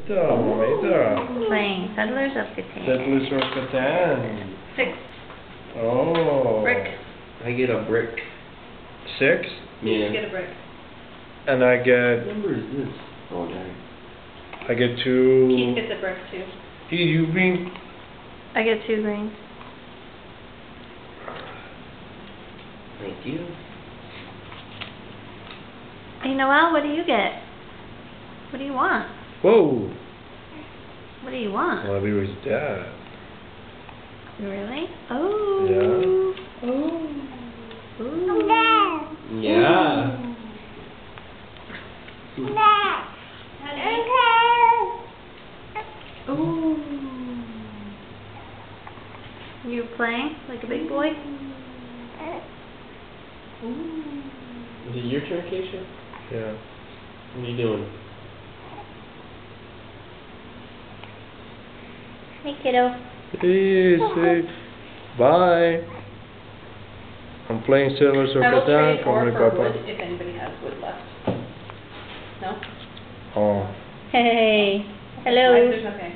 Later. Playing Settlers of Catan. Settlers of Catan. 6. Oh. Brick. I get a brick. 6? You Yeah. just get a brick. And I What get number is this? Oh, no. I get 2. Keith gets a brick too. You bring. I get 2 greens. Thank you. Hey Noel, what do you get? What do you want? Whoa. What do you want? I want to be with Dad. Really? Oh. Yeah. Oh. Ooh. Yeah. Ooh. You playing like a big boy? Ooh. Is it your turn, Keisha? Yeah. What are you doing? Hey kiddo. Hey, say bye. I'm playing Settlers of I will Catan. trade Come ore with for Papa. wood if anybody has wood left. No? Oh. Hey. Oh. Hello. There's okay.